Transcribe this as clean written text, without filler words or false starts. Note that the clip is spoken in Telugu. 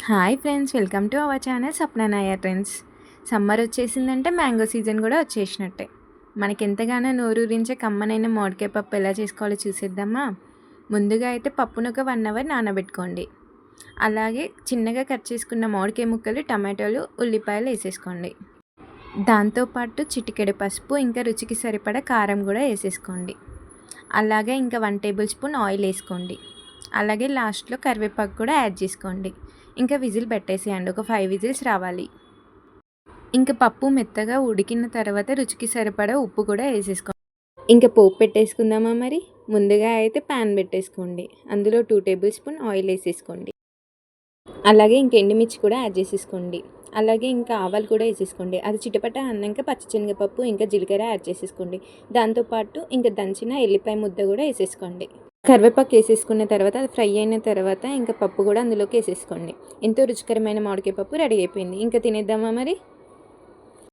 Hi friends, welcome to our channel Sapna Nair trends. Summer వచ్చేసిందంటే మ్యాంగో సీజన్ కూడా వచ్చేసినట్టే. మనకి ఎంతగానో నోరూరించే కమ్మనైన మామిడికాయ పప్పు ఎలా చేసుకోవాలో చూసేద్దామా. ముందుగా అయితే పప్పును ఒక 1 అవర్ నానబెట్టుకోండి. అలాగే చిన్నగా కట్ చేసుకున్న మామిడికాయ ముక్కలు, టమాటోలు, ఉల్లిపాయలు వేసేసుకోండి. దాంతోపాటు చిటికెడు పసుపు, ఇంకా రుచికి సరిపడా కారం కూడా వేసేసుకోండి. అలాగే ఇంకా 1 టేబుల్ స్పూన్ ఆయిల్ వేసుకోండి. అలాగే లాస్ట్లో కరివేపాకు కూడా యాడ్ చేసుకోండి. ఇంకా విజిల్ పెట్టేసేయండి, ఒక 5 విజిల్స్ రావాలి. ఇంకా పప్పు మెత్తగా ఉడికిన తర్వాత రుచికి సరిపడా ఉప్పు కూడా వేసేసుకోండి. ఇంకా పోపు పెట్టేసుకుందామా మరి. ముందుగా అయితే ప్యాన్ పెట్టేసుకోండి, అందులో 2 టేబుల్ స్పూన్ ఆయిల్ వేసేసుకోండి. అలాగే ఇంక ఎండుమిర్చి కూడా యాడ్ చేసేసుకోండి. అలాగే ఇంకా ఆవాలు కూడా వేసేసుకోండి. అది చిటపట అన్నాక పచ్చిశనగపప్పు ఇంకా జీలకర్ర యాడ్ చేసేసుకోండి. దాంతోపాటు ఇంకా దంచిన ఎల్లిపాయ ముద్ద కూడా వేసేసుకోండి. కరివేపాకు వేసేసుకున్న తర్వాత అది ఫ్రై అయిన తర్వాత ఇంకా పప్పు కూడా అందులోకి వేసేసుకోండి. ఎంతో రుచికరమైన మామిడికాయ పప్పు రెడీ అయిపోయింది. ఇంకా తినేద్దామా మరి.